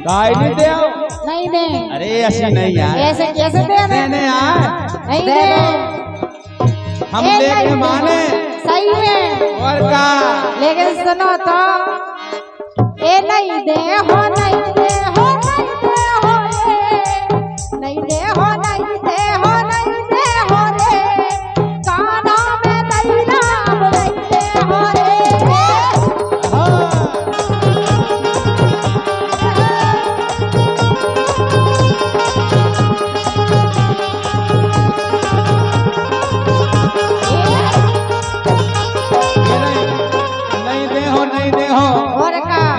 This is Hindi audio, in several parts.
काय नहीं दे नहीं दे। अरे ऐसी नहीं यार, ऐसे कैसे दे देने यार, नहीं दे। हम लेके माने सही है और का, लेकिन सुनो तो ए नहीं दे हो नहीं दे हो नहीं दे हो रे नहीं दे हो नहीं दे हो नहीं दे हो रे काना में नहीं नाम नहीं दे हो रे।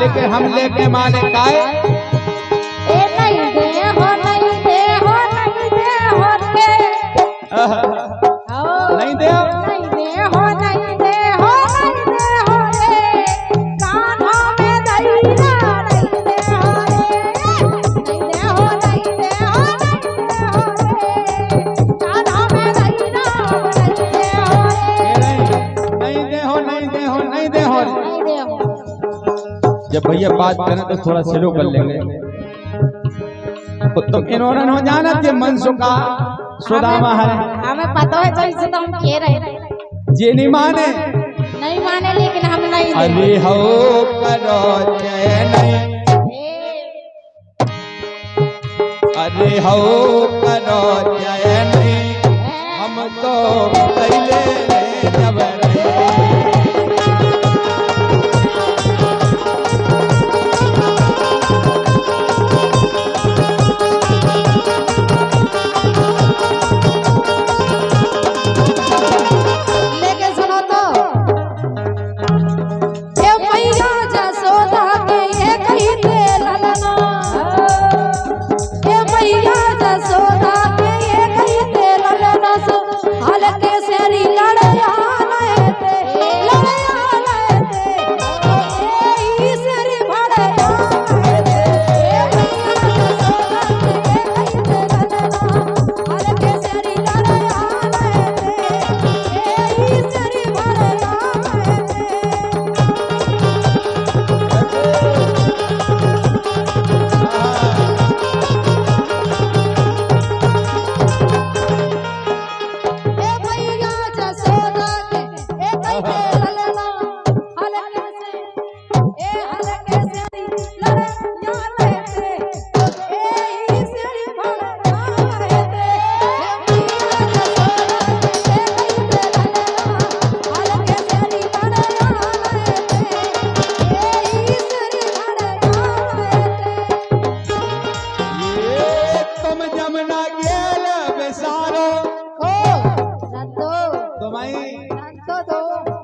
लेकिन हम लेके माने काय ए नहीं दे हो नहीं दे हो नहीं दे हो रे नहीं दे नहीं दे हो नहीं दे हो नहीं दे हो रे कान्हा में नहीं ना नहीं दे हो रे नहीं दे हो नहीं दे हो नहीं दे हो रे कान्हा में नहीं ना नहीं दे हो रे नहीं दे हो नहीं दे हो नहीं दे हो नहीं दे हो। जब भैया बात करें तो थोड़ा स्लो कर लेंगे। तो तुम इन्होंने हो जाना कि मनसु का सुदामा है, हमें पता है तो इसे तो हम कह रहे ये नहीं माने लेकिन हम नहीं दे। अरे हो करो जय नहीं, अरे हो करो जय नहीं, हम तो पहले जब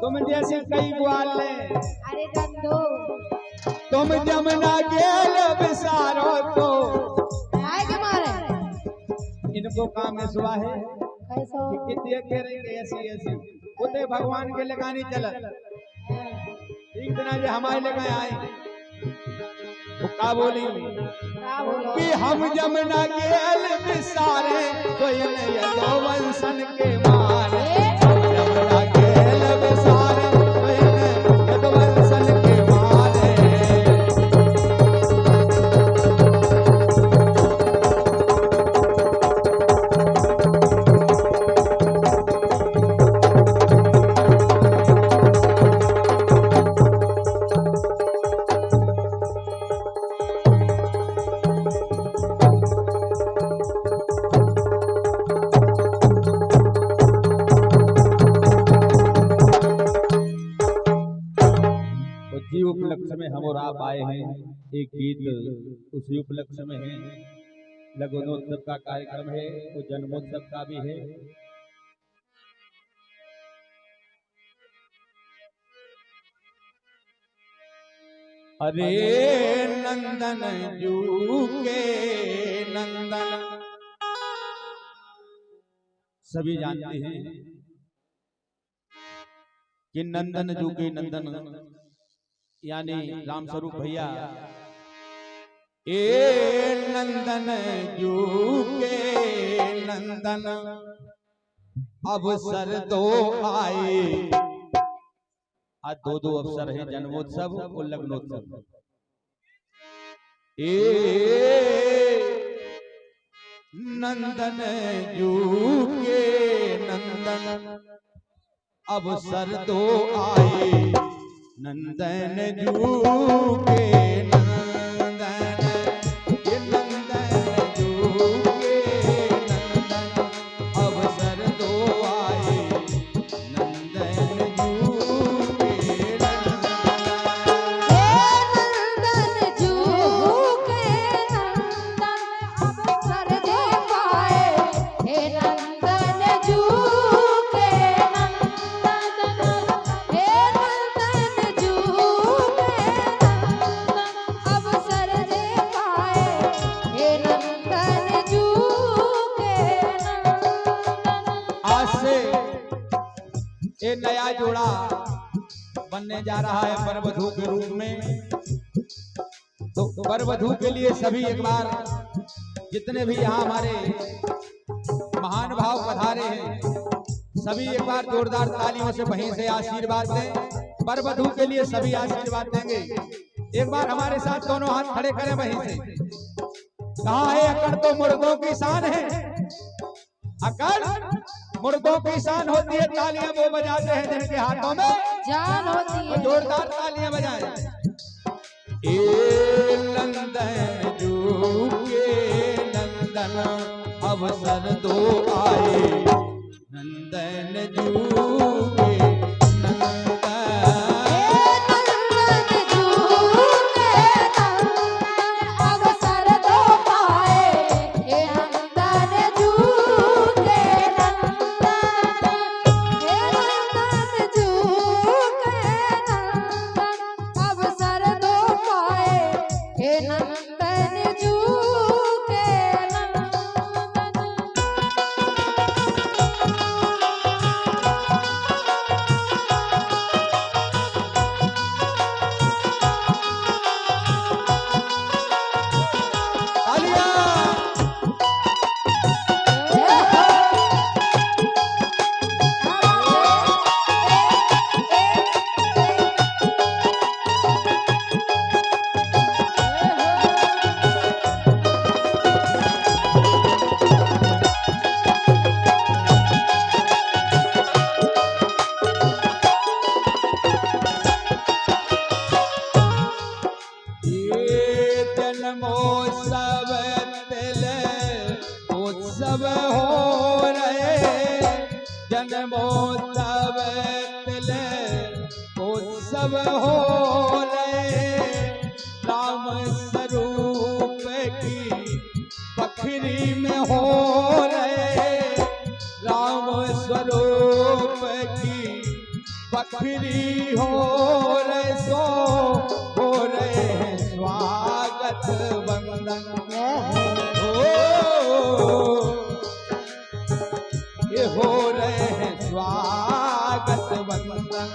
तुम जैसे कई ग्वाले, अरे गंदो तुम जमुना गेल बिसारो तो आए के मारे इनको काम सुआ है कैसो कितने कह रहे ऐसी ऐसी उते भगवान के लगानी चलत एक दिन आज हमारे लगा आए वो का बोली कि हम जमुना गेल बिसारे कोई नहीं दो वंशन के मारे जमुना गेल बिसारे कोई नहीं दो वंशन के मारे। उपलक्ष्य में हम और आप आए हैं, एक गीत उसी उपलक्ष्य में है, लगनोत्सव का कार्यक्रम है, वो जन्मोत्सव का भी है। अरे नंदन जू के नंदन सभी जानते हैं कि नंदन जू के नंदन यानी राम स्वरूप भैया ए नंदन जू के नंदन अवसर दो आए। आज दो अवसर है, जन्मोत्सव और लग्नोत्सव। नंदन जू के नंदन अवसर दो आए, नंदन जू के नंदन, ये नंदन जू के नंदन अवसर दो आए, नंदन जू के नंदन। हे नंदन जू के नंदन अवसर दे पाए, हे नंदन जू के नंदन, हे नंदन जू के नंदन अवसर दे पाए, हे नंदन जू के नंदन। आज से ये नया जोड़ा बनने जा रहा है वर वधू के रूप में। तो वर वधू के लिए सभी एक बार जितने भी यहाँ हमारे महान भाव पधारे हैं, सभी एक बार जोरदार तालियों से वहीं से आशीर्वाद दें। वर वधू के लिए सभी आशीर्वाद देंगे। एक बार हमारे साथ दोनों हाथ खड़े करें वहीं से। कहा है अकड़ तो मुर्दों की शान है, अकड़ मुर्दों की शान होती है। तालियां वो बजाते हैं जिनके हाथों में जान होती तो है। जोरदार तालियां बजाएं। ए नंदन जू के नंदन अवसर दो आए, नंदन जू के नंदन। हे नंदन जू के नंदन अवसर दो पाए, हे नंदन जू के नंदन, हे नंदन जू के नंदन अवसर दो पाए, हे नंदन जू के नंदन। जन्मोत्सव तिल उत्सव हो रहे, जन्मोत्सव तिल उत्सव हो रहे, राम स्वरूप की बखरी में हो रहे, राम स्वरूप की बखरी हो रहे, सो हो रहे हैं स्वागत वंदन। ओ ये हो रहे हैं स्वागत वंदन,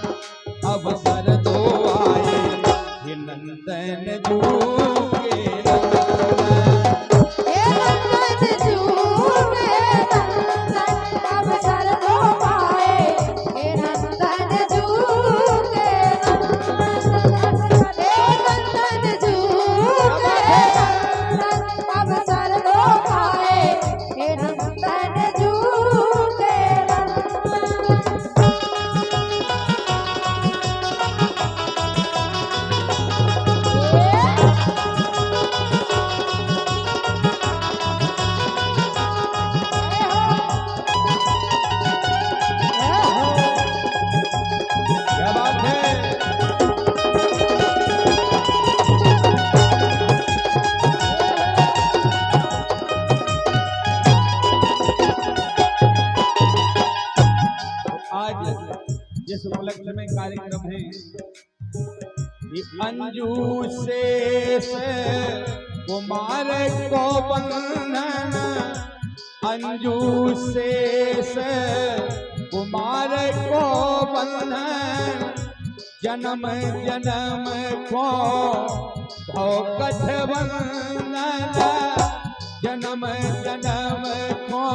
अवसर दो आए, ये नंदन जू के नंदन। हे नंदन जू के नंदन अवसर दो पाए, हे नंदन जू के नंदन, हे नंदन जू के नंदन अवसर दो पाए, हे नंदन जू के नंदन। क्या बात है। आज जिस उपलक्ष्य में कार्यक्रम है, ये अंजू शेष कुमार को बंधन, अंजू शेष कुमार को बंधन, जन्म जन्म को भौकठ बंधन, जन्म जन्म को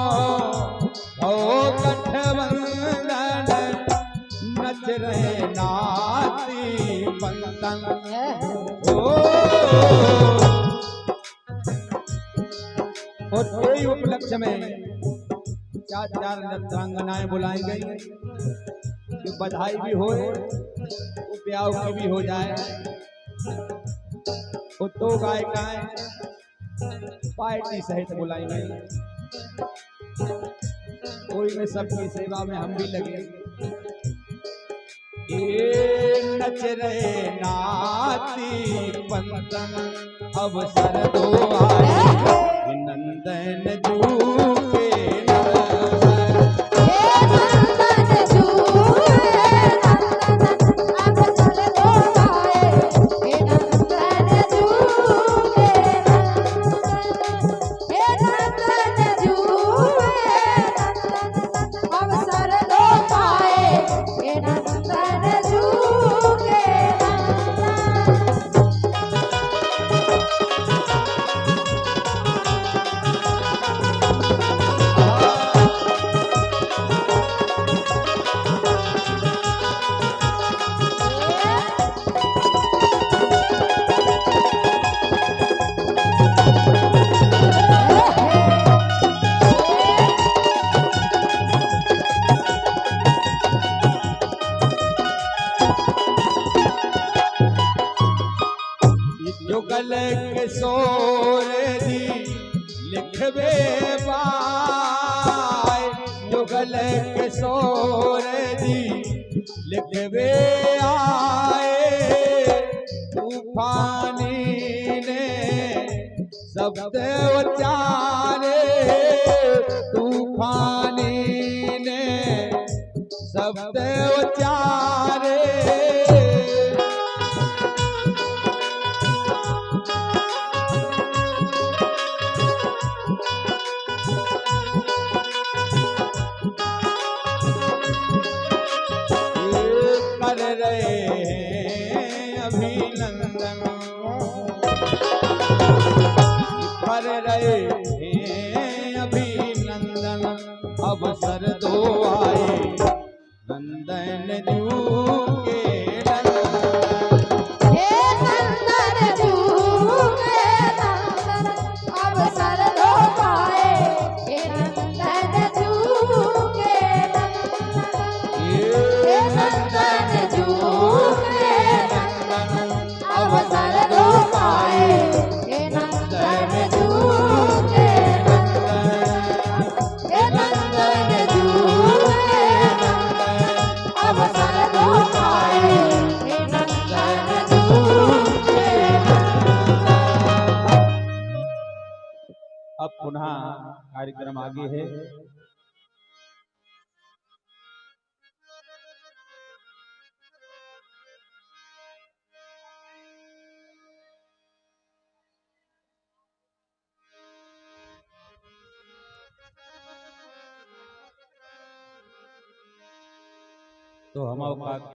भौकठ बंधन, नच रहे नाती बंधन। ओ समय चार चार नृत्यांगनाएं बुलाई गई कि बधाई भी हो, ब्याह की भी हो जाए। वो दो गायिकाएं पार्टी सहित बुलाई गई। कोई में सबकी सेवा में हम भी लगे। ये नच रहे नाती पंतन अवसर दो आए नंदन जू के जुगल किशोर दी लिखवे बाय जुगल किशोर दी लिखवे आए तूफानी ने शब्द उच्चारे तूफानी ने शब्द उच्चारे कर रहे हैं अभिनंदन कर रहे हैं अभिनंदन अवसर दो आए नंदन जू के अब पुनः कार्यक्रम आगे है। तो हम